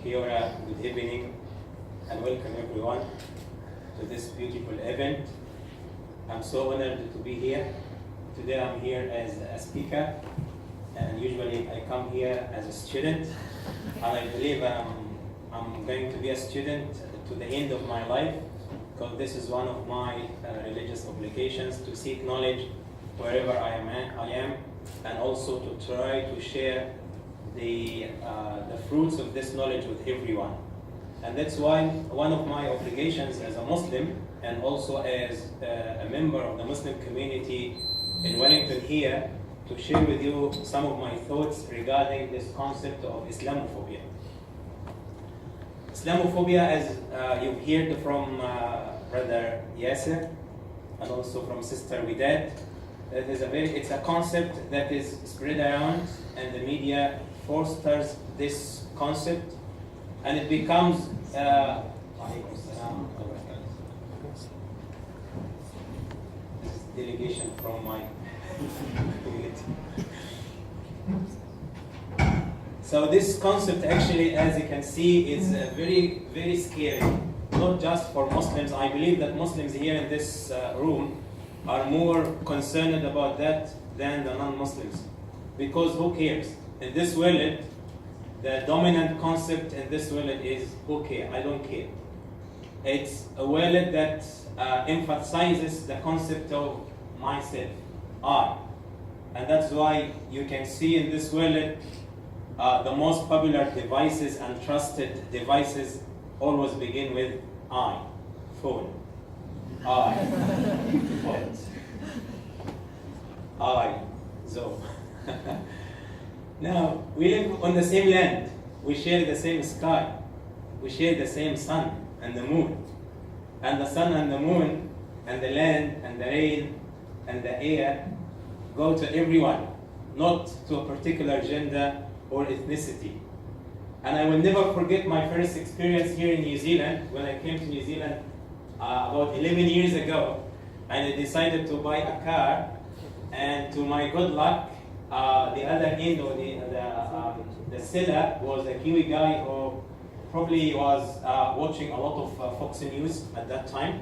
Kia ora, good evening, and welcome everyone to this beautiful event. I'm so honored to be here. Today I'm here as a speaker, and usually I come here as a student, and I believe I'm going to be a student to the end of my life, because this is one of my religious obligations, to seek knowledge wherever I am, and also to try to share the fruits of this knowledge with everyone. And that's why one of my obligations as a Muslim, and also as a member of the Muslim community in Wellington here, to share with you some of my thoughts regarding this concept of Islamophobia. Islamophobia, as you've heard from Brother Yasser and also from Sister Widad, it's a concept that is spread around, and the media fosters this concept, and it becomes delegation from my community. So this concept actually, as you can see, is very, very scary, not just for Muslims. I believe that Muslims here in this room are more concerned about that than the non-Muslims, because who cares? In this world, the dominant concept in this world is who cares? I don't care. It's a world that emphasizes the concept of myself, I. And that's why you can see in this world the most popular devices and trusted devices always begin with I. Phone. I. What? I. So. Now, we live on the same land. We share the same sky. We share the same sun and the moon. And the sun and the moon and the land and the rain and the air go to everyone, not to a particular gender or ethnicity. And I will never forget my first experience here in New Zealand, when I came to New Zealand about 11 years ago, and I decided to buy a car, and to my good luck, the other end, or the seller was a Kiwi guy who probably was watching a lot of Fox News at that time.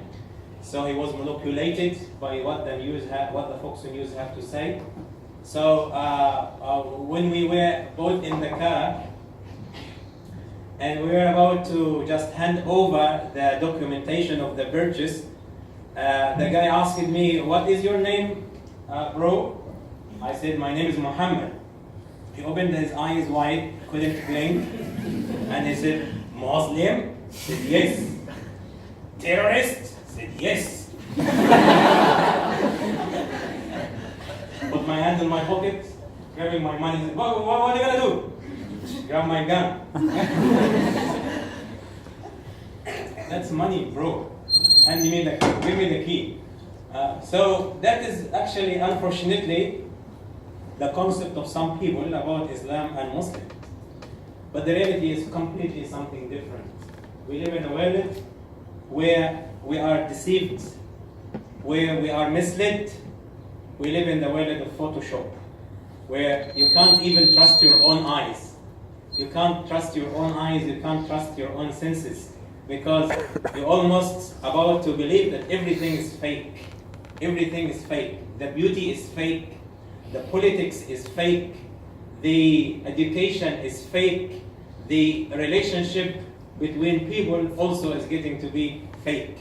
So he was manipulated by what the Fox News have to say. So when we were both in the car, and we were about to just hand over the documentation of the purchase, the guy asked me, "What is your name, bro?" I said, "My name is Mohammed." He opened his eyes wide, couldn't blink, and he said, "Muslim?" I said, "Yes." "Terrorist?" I said, "Yes." Put my hand in my pocket, grabbing my money, said, what are you gonna do? Grab my gun. "That's money, bro. Give me the key." So that is actually, unfortunately, the concept of some people about Islam and Muslim. But the reality is completely something different. We live in a world where we are deceived, where we are misled. We live in the world of Photoshop, where you can't even trust your own eyes. You can't trust your own eyes, you can't trust your own senses, because you're almost about to believe that everything is fake. Everything is fake. The beauty is fake. The politics is fake. The education is fake. The relationship between people also is getting to be fake.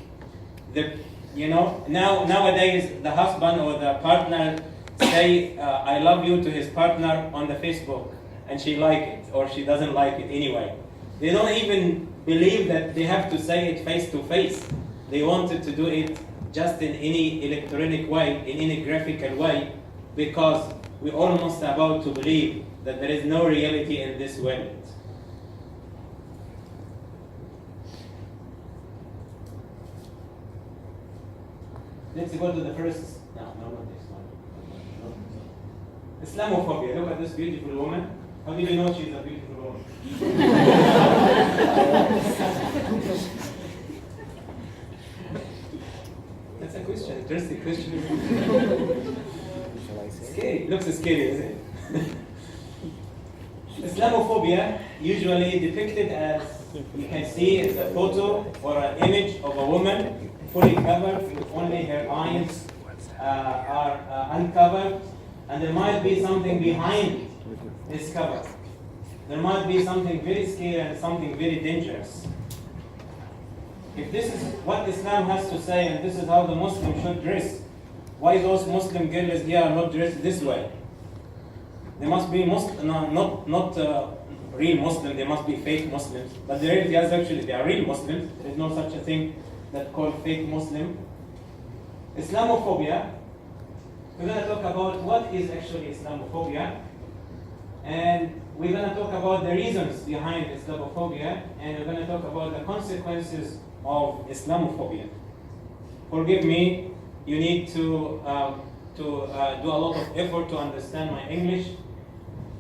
Nowadays the husband or the partner say "I love you" to his partner on the Facebook, and she like it or she doesn't like it anyway. They don't even believe that they have to say it face to face. They wanted to do it just in any electronic way, in any graphical way, because we're almost about to believe that there is no reality in this world. Let's go to the first. No, not this one. Islamophobia. Look at this beautiful woman. How do you know she's a beautiful woman? That's a question. Interesting question. Scary. Looks scary, isn't it? Islamophobia usually depicted as, you can see, it's a photo or an image of a woman fully covered with only her eyes are uncovered, and there might be something behind this cover. There might be something very scary and something very dangerous. If this is what Islam has to say and this is how the Muslim should dress, why those Muslim girls here are not dressed this way? They must be not real Muslims, they must be fake Muslims. But the reality is actually they are real Muslims. There is no such a thing that's called fake Muslim. Islamophobia, we're going to talk about what is actually Islamophobia, and we're going to talk about the reasons behind Islamophobia, and we're going to talk about the consequences of Islamophobia. Forgive me, you need to do a lot of effort to understand my English.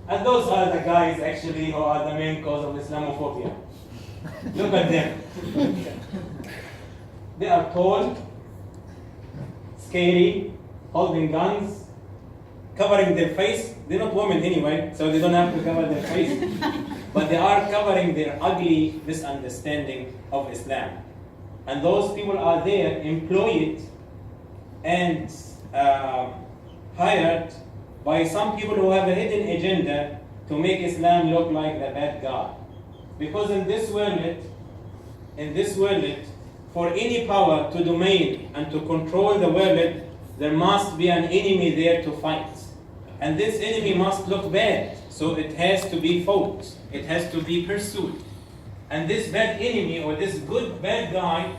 And those are the guys actually who are the main cause of Islamophobia. Look at them. They are tall, scary, holding guns, covering their face. They're not women anyway, so they don't have to cover their face. But they are covering their ugly misunderstanding of Islam. And those people are there, employed and hired by some people who have a hidden agenda to make Islam look like the bad guy. Because in this world, for any power to domain and to control the world, there must be an enemy there to fight. And this enemy must look bad, so it has to be fought. It has to be pursued. And this bad enemy or this good bad guy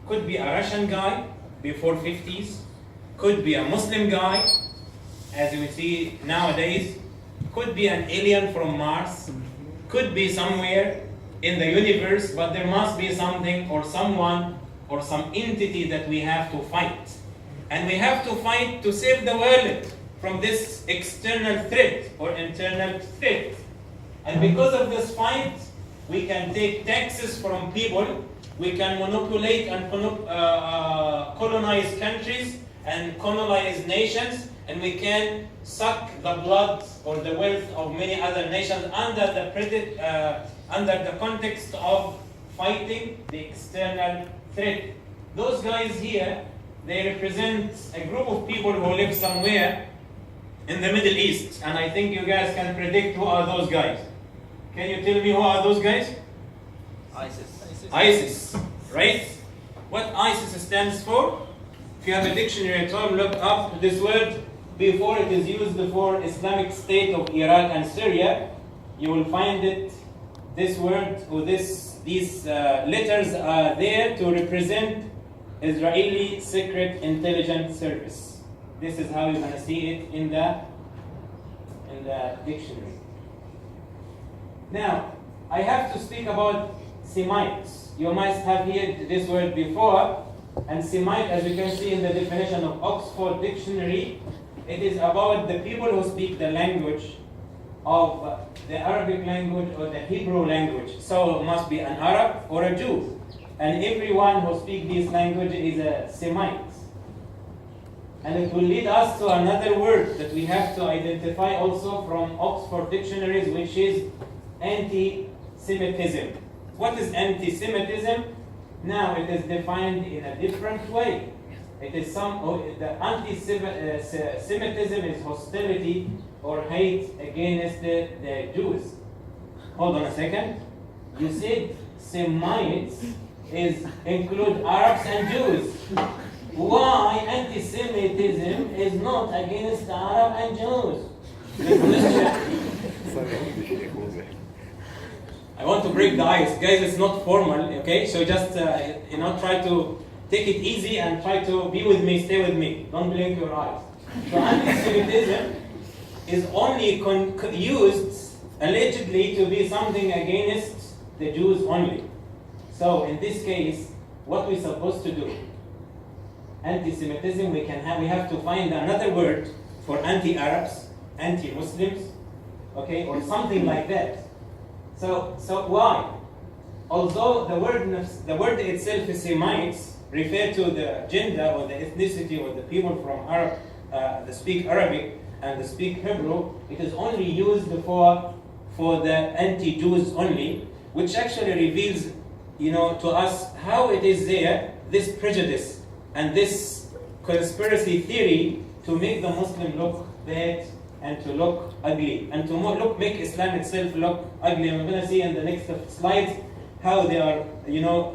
could be a Russian guy before 50s, could be a Muslim guy, as we see nowadays, could be an alien from Mars, could be somewhere in the universe, but there must be something or someone or some entity that we have to fight. And we have to fight to save the world from this external threat or internal threat. And because of this fight, we can take taxes from people, we can manipulate and colonize countries and colonize nations, and we can suck the blood or the wealth of many other nations under the context of fighting the external threat. Those guys here, they represent a group of people who live somewhere in the Middle East, and I think you guys can predict who are those guys. Can you tell me who are those guys? ISIS, right? What ISIS stands for? If you have a dictionary at home, look up this word before it is used for Islamic State of Iraq and Syria. You will find it, this word or these letters are there to represent Israeli Secret Intelligence Service. This is how you're going to see it in the dictionary. Now, I have to speak about Semites. You must have heard this word before. And Semite, as you can see in the definition of Oxford Dictionary, it is about the people who speak the language of the Arabic language or the Hebrew language. So it must be an Arab or a Jew. And everyone who speaks this language is a Semite. And it will lead us to another word that we have to identify also from Oxford dictionaries, which is anti-Semitism. What is anti-Semitism? Now it is defined in a different way. It is the anti-Semitism is hostility or hate against the Jews. Hold on a second. You said Semites include Arabs and Jews. Why anti-Semitism is not against Arab and Jews? I want to break the ice. Guys, it's not formal, okay? So just, try to take it easy and try to be with me, stay with me. Don't blink your eyes. So anti-Semitism is only used allegedly to be something against the Jews only. So in this case, what we're supposed to do? Anti-Semitism, we have to find another word for anti-Arabs, anti-Muslims, okay, or something like that. So why? Although the word itself is Semites, refer to the gender or the ethnicity or the people from Arab that speak Arabic and that speak Hebrew, it is only used for for the anti-Jews only, which actually reveals, to us how it is there, this prejudice and this conspiracy theory to make the Muslim look bad and to look ugly and to make Islam itself look ugly. And we're going to see in the next slides how they are,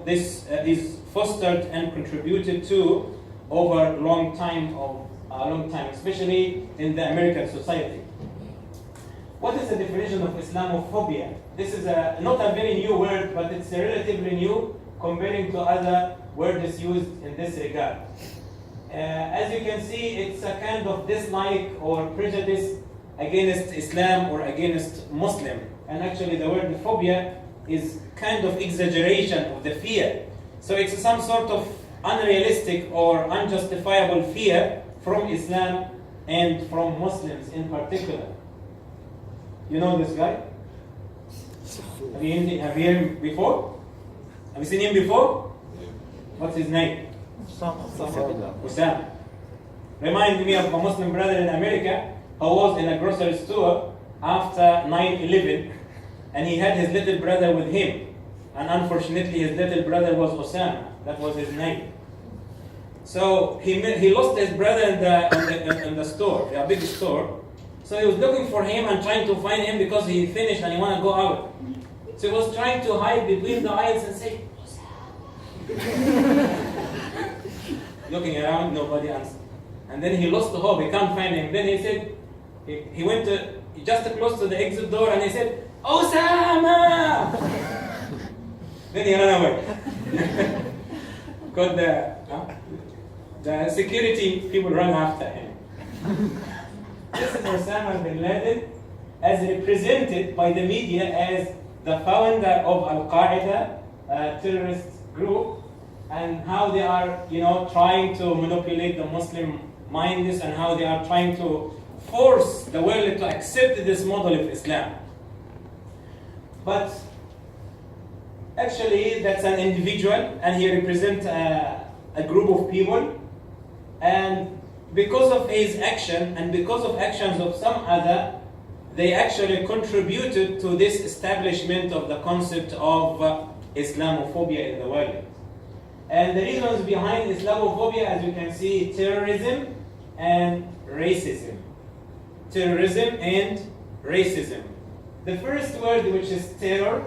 this is fostered and contributed to over a long time, especially in the American society. What is the definition of Islamophobia? This is not a very new word, but it's relatively new comparing to other words used in this regard. As you can see, it's a kind of dislike or prejudice against Islam or against Muslim. And actually the word phobia is kind of exaggeration of the fear. So it's some sort of unrealistic or unjustifiable fear from Islam and from Muslims in particular. You know this guy? Have you heard him before? Have you seen him before? What's his name? Osama. Reminded me of a Muslim brother in America who was in a grocery store after 9/11, and he had his little brother with him. And unfortunately, his little brother was Osama. That was his name. So he lost his brother in the store, a big store. So he was looking for him and trying to find him because he finished and he wanted to go out. So he was trying to hide between the aisles and say, looking around, nobody answered. And then he lost the hope, he can't find him. Then he said, he went just close to the exit door and he said, Osama! Then he ran away. Because the security people ran after him. This is Osama bin Laden, as represented by the media as the founder of Al-Qaeda, terrorist group, and how they are, trying to manipulate the Muslim minds and how they are trying to force the world to accept this model of Islam. But actually, that's an individual, and he represents a group of people, and because of his action and because of actions of some other, they actually contributed to this establishment of the concept of Islamophobia in the world. And the reasons behind Islamophobia, as you can see, terrorism and racism. Terrorism and racism. The first word, which is terror,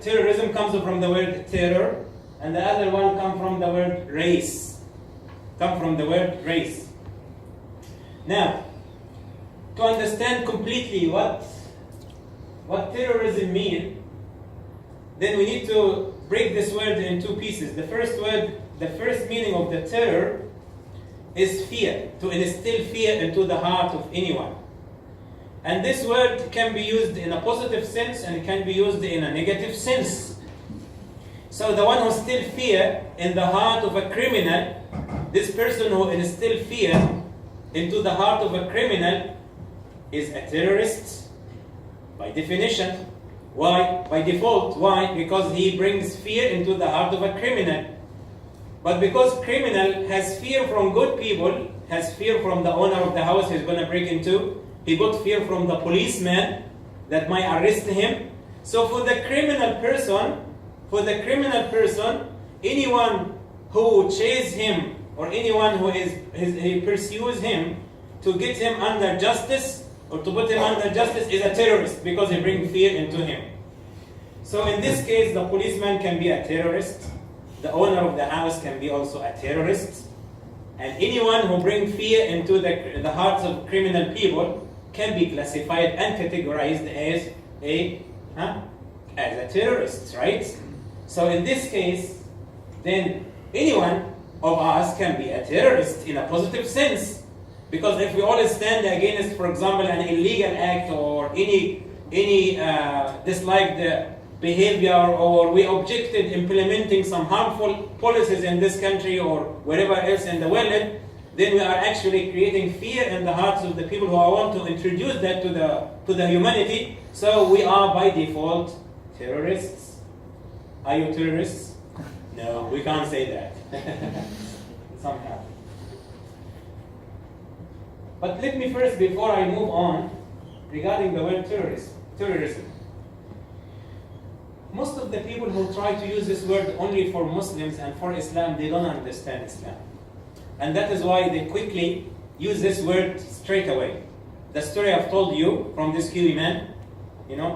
terrorism comes from the word terror, and the other one comes from the word race. Now, to understand completely what terrorism means, then we need to break this word in two pieces. The first meaning of the terror is fear, to instill fear into the heart of anyone. And this word can be used in a positive sense and it can be used in a negative sense. So the one who instills fear in the heart of a criminal, this person who instills fear into the heart of a criminal is a terrorist by definition. Why? By default. Why? Because he brings fear into the heart of a criminal. But because criminal has fear from good people, has fear from the owner of the house he's going to break into, he got fear from the policeman that might arrest him. So for the criminal person, anyone who chases him or anyone who he pursues him to get him under justice or to put him under justice is a terrorist because he brings fear into him. So in this case, the policeman can be a terrorist, the owner of the house can be also a terrorist, and anyone who brings fear into the hearts of criminal people can be classified and categorized as a terrorist, right? So in this case, then anyone of us can be a terrorist in a positive sense, because if we all stand against, for example, an illegal act or any disliked behavior, or we objected implementing some harmful policies in this country or wherever else in the world, then we are actually creating fear in the hearts of the people who want to introduce that to the humanity. So we are by default terrorists. Are you terrorists? No, we can't say that. Somehow. But let me first, before I move on, regarding the word terrorist, terrorism. Most of the people who try to use this word only for Muslims and for Islam, they don't understand Islam. And that is why they quickly use this word straight away. The story I've told you from this Kiwi man,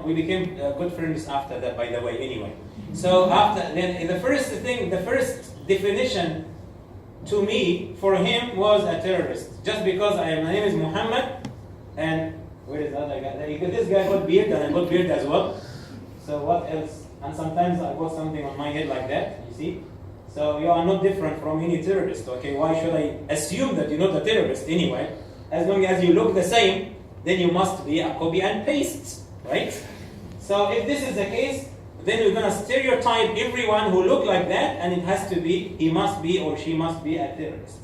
we became good friends after that, by the way, anyway. So then the first definition to me for him was a terrorist. Just because my name is Mohammed, and where is the other guy? This guy got beard, and I got beard as well. So what else? And sometimes I got something on my head like that, you see? So you are not different from any terrorist, okay? Why should I assume that you're not a terrorist anyway? As long as you look the same, then you must be a copy and paste, right? So if this is the case, then we're going to stereotype everyone who look like that, and it has to be, he must be or she must be a terrorist.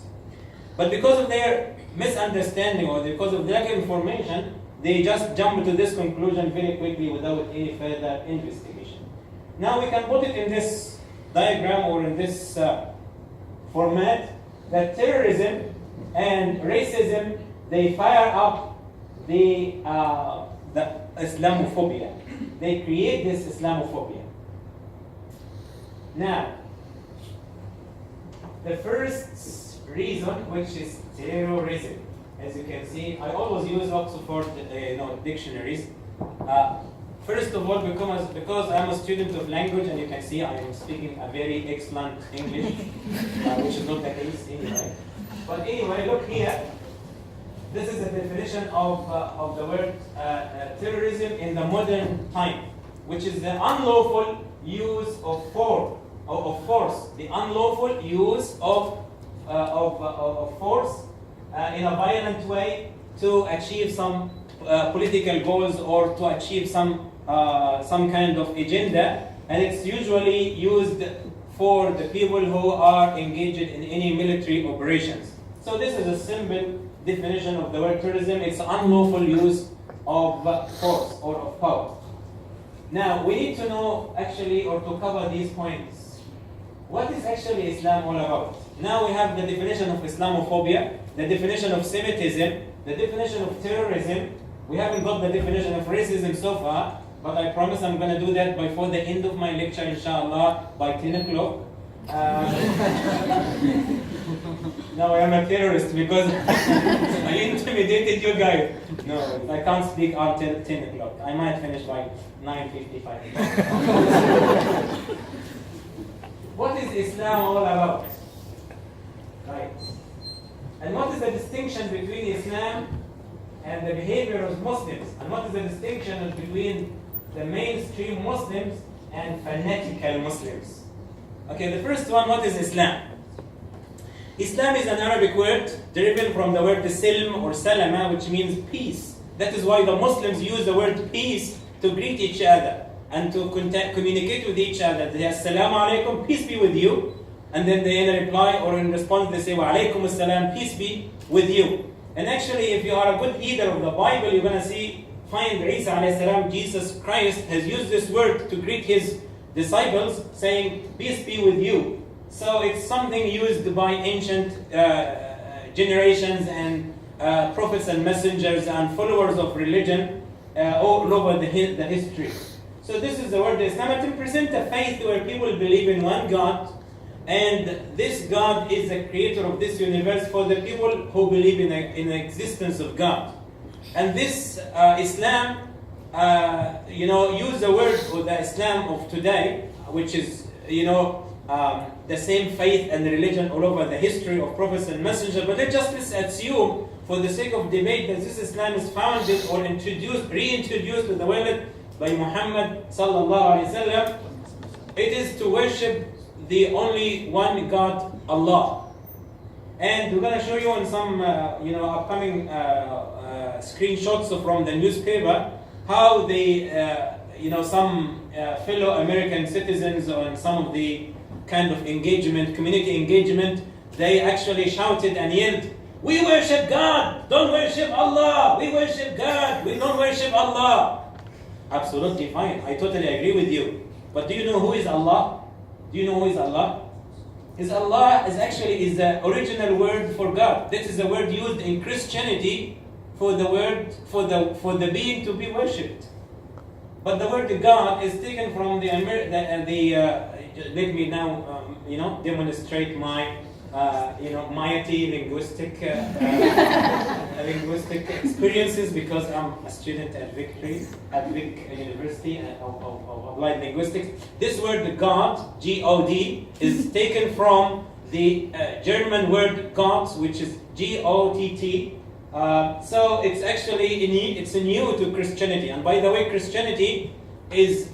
But because of their misunderstanding or because of lack of information, they just jump to this conclusion very quickly without any further investigation. Now we can put it in this diagram or in this format that terrorism and racism, they fire up the Islamophobia. They create this Islamophobia. Now, the first reason, which is terrorism, as you can see, I always use Oxford dictionaries. First of all, because I'm a student of language, and you can see I am speaking a very excellent English, which is not the case anyway. But anyway, look here. This is a definition of the word terrorism in the modern time, which is the unlawful use of force. The unlawful use of force in a violent way to achieve some political goals or to achieve some kind of agenda, and it's usually used for the people who are engaged in any military operations. So this is a simple definition of the word terrorism. It's unlawful use of force or of power. Now we need to know actually, or to cover these points, what is actually Islam all about? Now we have the definition of Islamophobia, the definition of Semitism, the definition of terrorism. We haven't got the definition of racism so far, but I promise I'm going to do that before the end of my lecture, inshallah, by 10 o'clock. Now I am a terrorist because I intimidated you guys. No, I can't speak until 10 o'clock. I might finish by 9:55. What is Islam all about? Right. And what is the distinction between Islam and the behavior of Muslims? And what is the distinction between the mainstream Muslims and fanatical Muslims? Okay, the first one, what is Islam? Islam is an Arabic word derived from the word silm or salama, which means peace. That is why the Muslims use the word peace to greet each other and to communicate with each other. They say, Assalamu alaikum, peace be with you. And then they in reply or in response they say, Wa alaikum assalam, peace be with you. And actually, if you are a good reader of the Bible, you're going to find Isa alayhi salam, Jesus Christ, has used this word to greet his disciples, saying, peace be with you. So it's something used by ancient generations and prophets and messengers and followers of religion all over the history. So this is the word Islam. It represents a faith where people believe in one God, and this God is the creator of this universe for the people who believe in the existence of God. And this Islam, use the word for the Islam of today, which is, the same faith and religion all over the history of prophets and messengers, but let's just assume, for the sake of debate, that this Islam is founded or reintroduced to the world by Mohammed sallallahu alaihi wasallam. It is to worship the only one God, Allah. And we're going to show you on some, upcoming screenshots from the newspaper how they, some fellow American citizens on some of the kind of community engagement, they actually shouted and yelled, "We worship God, don't worship Allah. We worship God, we don't worship Allah." Absolutely fine. I totally agree with you. But do you know who is Allah? Do you know who is Allah? Allah is the original word for God. This is the word used in Christianity for the being to be worshipped. But the word God is taken from let me now, demonstrate my, mighty linguistic linguistic experiences, because I'm a student at Vic University of Applied Linguistics. This word God, G-O-D, is taken from the German word Gott, which is G-O-T-T. So it's actually it's new to Christianity. And by the way, Christianity is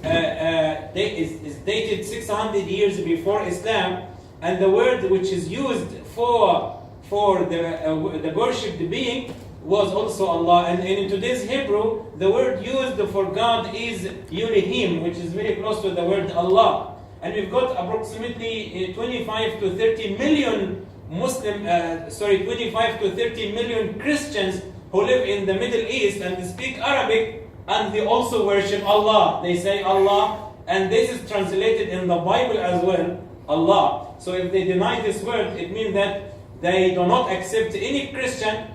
dated 600 years before Islam, and the word which is used for the worshipped being was also Allah. And in today's Hebrew, the word used for God is Elohim, which is very close to the word Allah. And we've got approximately 25 to 30 million 25 to 30 million Christians who live in the Middle East, and they speak Arabic, and they also worship Allah. They say Allah, and this is translated in the Bible as well, Allah. So if they deny this word, it means that they do not accept any Christian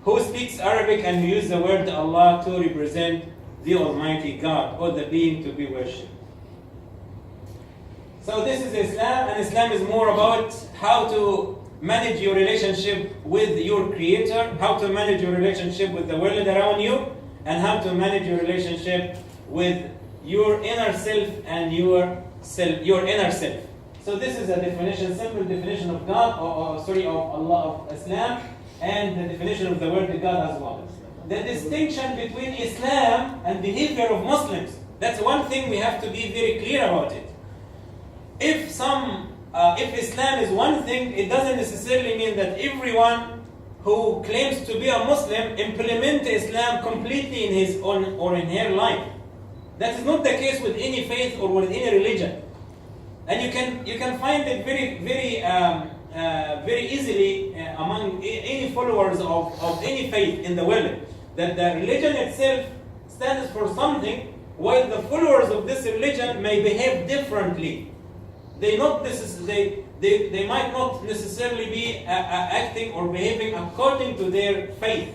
who speaks Arabic and use the word Allah to represent the Almighty God, or the being to be worshipped. So this is Islam, and Islam is more about how to manage your relationship with your Creator, how to manage your relationship with the world around you, and how to manage your relationship with your inner self and your inner self. So this is a definition, simple definition of God, of Allah, of Islam, and the definition of the word God as well. The distinction between Islam and behavior of Muslims, that's one thing we have to be very clear about it. If Islam is one thing, it doesn't necessarily mean that everyone who claims to be a Muslim implement Islam completely in his own or in her life. That is not the case with any faith or with any religion. And you can find it very easily among any followers of any faith in the world, that the religion itself stands for something, while the followers of this religion may behave differently. They might not necessarily be acting or behaving according to their faith.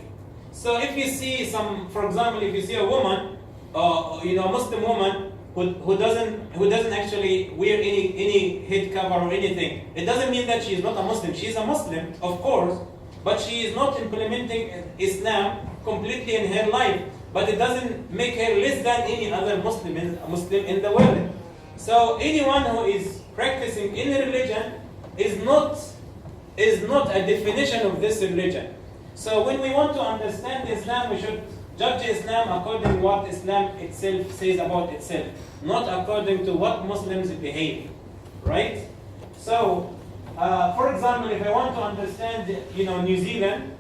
So if you see for example, if you see a woman, a Muslim woman who doesn't actually wear any head cover or anything, it doesn't mean that she is not a Muslim. She is a Muslim, of course, but she is not implementing Islam completely in her life. But it doesn't make her less than any other Muslim in the world. So anyone who is practicing any religion is not a definition of this religion. So when we want to understand Islam, we should judge Islam according to what Islam itself says about itself, not according to what Muslims behave, right? So, for example, if I want to understand, New Zealand,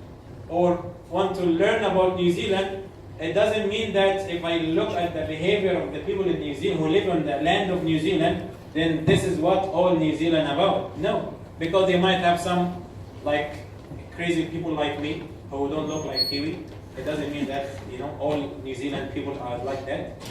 or want to learn about New Zealand, it doesn't mean that if I look at the behavior of the people in New Zealand who live on the land of New Zealand, then this is what all New Zealand about. No, because they might have some crazy people like me who don't look like Kiwi. It doesn't mean that all New Zealand people are like that.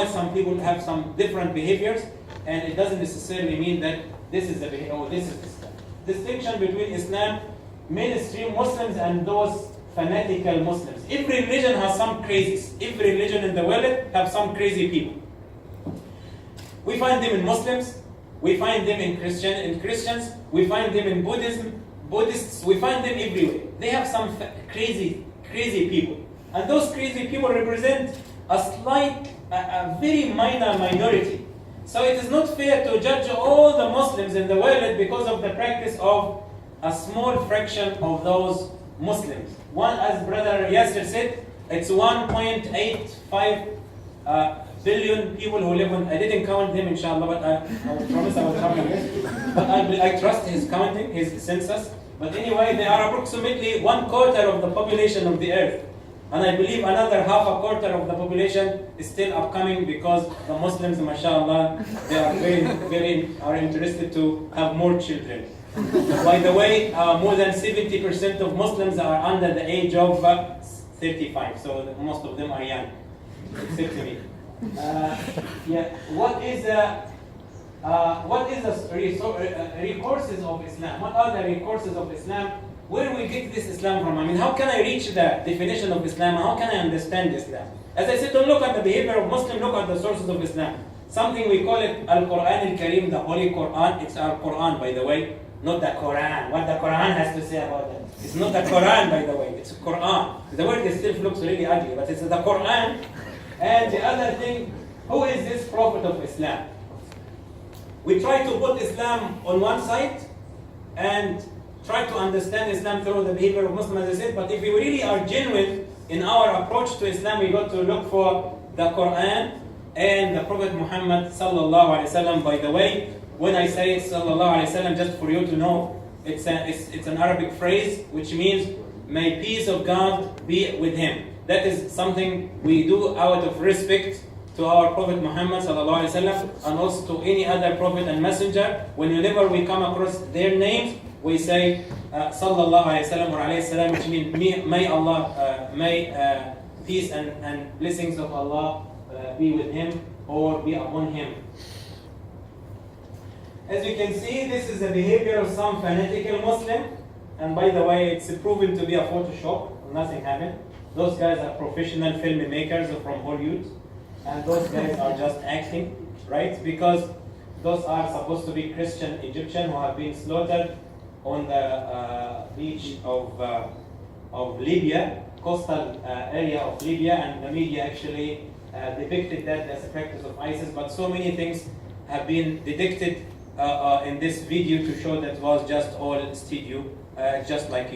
Some people have some different behaviors, and it doesn't necessarily mean that this is the behavior or this is Islam. Distinction between Islam, mainstream Muslims, and those fanatical Muslims. Every religion has some crazies. Every religion in the world have some crazy people. We find them in Muslims, we find them in Christians, we find them in Buddhists, we find them everywhere. They have some crazy people. And those crazy people represent a very minor minority. So it is not fair to judge all the Muslims in the world because of the practice of a small fraction of those Muslims. As Brother Yasser said, it's 1.85 billion people who live on. I didn't count them, inshallah, but I promise I will count them. But I trust his counting, his census. But anyway, they are approximately 1/4 of the population of the earth. And I believe another 1/4 of the population is still upcoming, because the Muslims, mashallah, they are very interested to have more children. By the way, more than 70% of Muslims are under the age of 35, so most of them are young, except me. What is the recourses of Islam? What are the recourses of Islam where do we get this Islam from? I mean, how can I reach the definition of Islam? How can I understand Islam? As I said, don't look at the behavior of Muslim, look at the sources of Islam. Something we call it Al-Quran Al-Kareem, the Holy Quran. It's our Quran, by the way, not the Quran. What the Quran has to say about it. It's not the Quran, by the way, it's Quran. The word itself looks really ugly, but it's the Quran. And the other thing, who is this prophet of Islam? We try to put Islam on one side and try to understand Islam through the behavior of Muslims, as I said, but if we really are genuine in our approach to Islam, we got to look for the Quran and the Prophet Muhammad sallallahu alaihi wasallam. By the way, when I say sallallahu alaihi wasallam, just for you to know, it's an Arabic phrase which means, may peace of God be with him. That is something we do out of respect to our Prophet Muhammad sallallahu alaihi wasallam, and also to any other prophet and messenger. Whenever we come across their names, we say sallallahu alaihi wasallam or alayhi salam, which means may Allah, may peace and blessings of Allah be with him or be upon him. As you can see, this is the behavior of some fanatical Muslim, and by the way, it's proven to be a Photoshop. Nothing happened. Those guys are professional filmmakers from Hollywood, and those guys are just acting, right? Because those are supposed to be Christian Egyptians who have been slaughtered on the beach of Libya, coastal area of Libya, and the media actually depicted that as a practice of ISIS. But so many things have been detected in this video to show that was just all studio, just like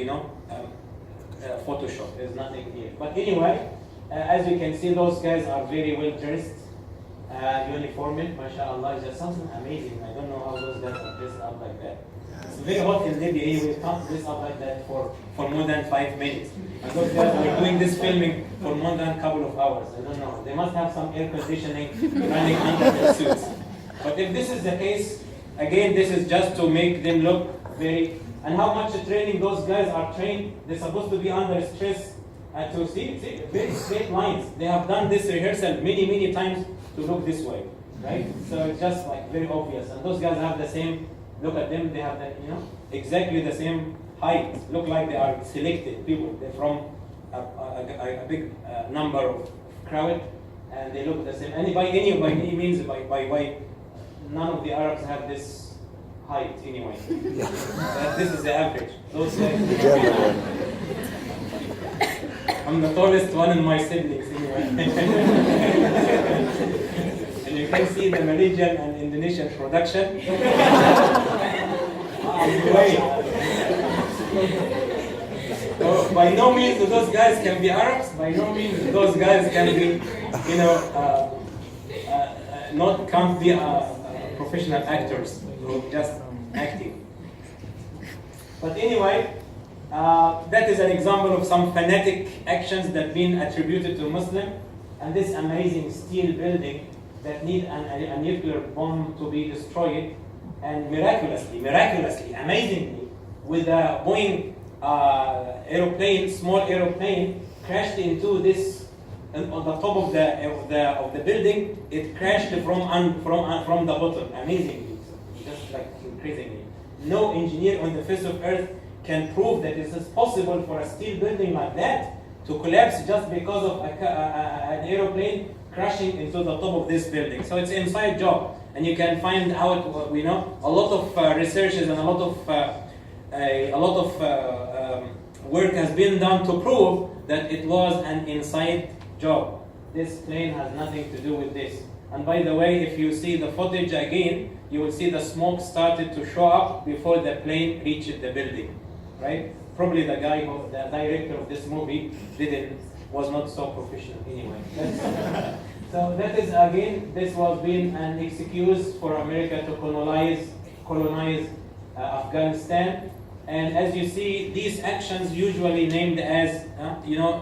Photoshop. There's nothing here. But anyway, as you can see, those guys are very well dressed, uniformed, mashallah. It's just something amazing. I don't know how those guys are dressed up like that. It's very hot in Libya. We can't dress up like that for more than 5 minutes. And those guys are doing this filming for more than a couple of hours. I don't know. They must have some air conditioning running under their suits. But if this is the case, again, this is just to make them look very. And how much training those guys are trained? They're supposed to be under stress. To see very straight lines. They have done this rehearsal many times to look this way, right? So it's just like very obvious. And those guys have the same. Look at them. They have exactly the same height. Look like they are selected people. They're from a big number of crowd, and they look the same. And by any means, by none of the Arabs have this height anyway. This is the average. Those guys. I'm the tallest one in my siblings anyway. And you can see the Malaysian and Indonesian production. By no means those guys can be Arabs. By no means those guys can be, can't be professional actors who just acting. But anyway. That is an example of some fanatic actions that have been attributed to Muslim, and this amazing steel building that need a nuclear bomb to be destroyed, and miraculously, amazingly, with a Boeing small aeroplane, crashed into this on the top of the building. It crashed from the bottom, amazingly, just like increasingly. No engineer on the face of earth can prove that it is possible for a steel building like that to collapse just because of an aeroplane crashing into the top of this building. So it's an inside job, and you can find out. A lot of researches and a lot of work has been done to prove that it was an inside job. This plane has nothing to do with this. And by the way, if you see the footage again, you will see the smoke started to show up before the plane reached the building. Right? Probably the director of this movie was not so professional anyway. So that is again, this was being an excuse for America to colonize Afghanistan. And as you see, these actions usually named as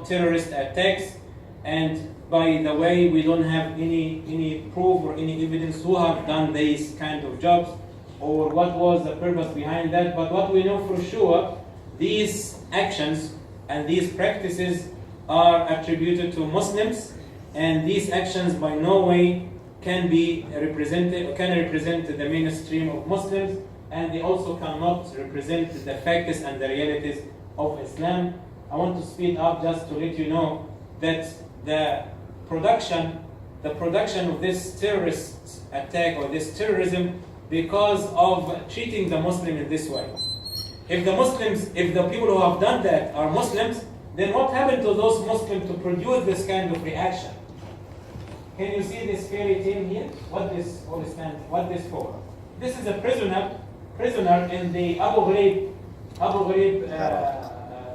terrorist attacks. And by the way, we don't have any proof or any evidence who have done these kind of jobs or what was the purpose behind that. But what we know for sure, these actions and these practices are attributed to Muslims, and these actions by no way can represent the mainstream of Muslims, and they also cannot represent the facts and the realities of Islam. I want to speed up just to let you know that the production of this terrorist attack or this terrorism because of treating the Muslim in this way. If the people who have done that are Muslims, then what happened to those Muslims to produce this kind of reaction? Can you see this fairy tale here? What this for? This is a prisoner in the Abu Ghraib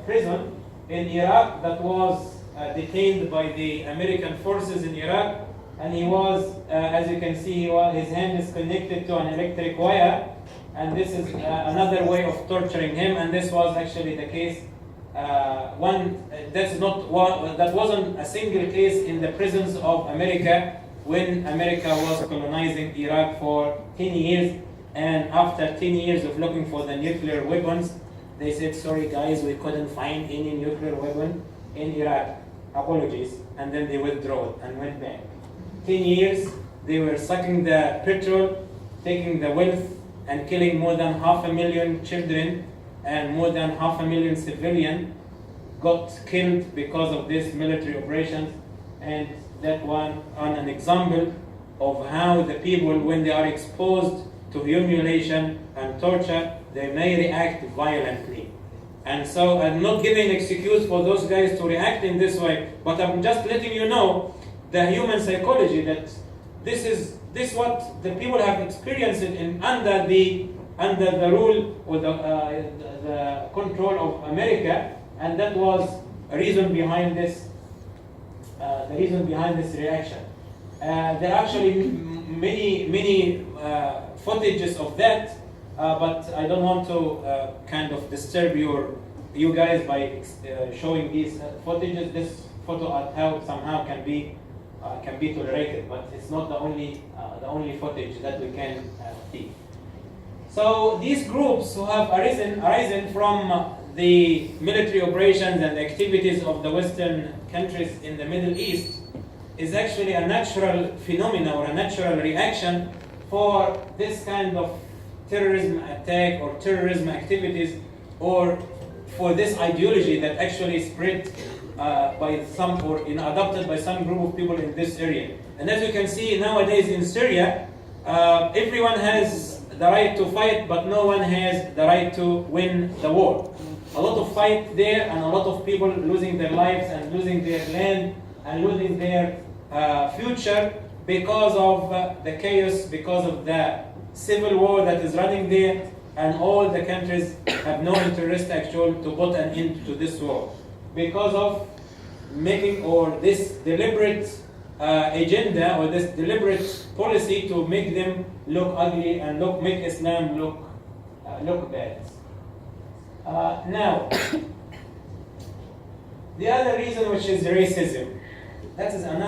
prison in Iraq that was detained by the American forces in Iraq, and he was, as you can see, his hand is connected to an electric wire, and this is another way of torturing him. And this was actually the case. That wasn't a single case in the prisons of America when America was colonizing Iraq for 10 years. And after 10 years of looking for the nuclear weapons, they said, sorry guys, we couldn't find any nuclear weapon in Iraq. Apologies. And then they withdrew and went back. 10 years, they were sucking the petrol, taking the wealth, and killing more than 500,000 children, and more than 500,000 civilians got killed because of these military operations. And that one on an example of how the people, when they are exposed to humiliation and torture, they may react violently. And so I'm not giving an excuse for those guys to react in this way, but I'm just letting you know the human psychology, that this is what the people have experienced under the rule or the control of America, and that was a reason behind this. The reason behind this reaction. There are actually many footages of that, but I don't want to kind of disturb you guys by showing these footages. This photo somehow can be tolerated, but it's not the only footage that we can see. So these groups who have arisen from the military operations and activities of the Western countries in the Middle East is actually a natural phenomena or a natural reaction for this kind of terrorism attack or terrorism activities, or for this ideology that actually spread by some or adopted by some group of people in this area. And as you can see nowadays in Syria, everyone has the right to fight, but no one has the right to win the war. A lot of fight there, and a lot of people losing their lives and losing their land and losing their future because of the chaos, because of the civil war that is running there, and all the countries have no interest actually to put an end to this war because of making or this deliberate agenda or this deliberate policy to make them look ugly and make Islam look bad. Now, the other reason, which is racism, that is another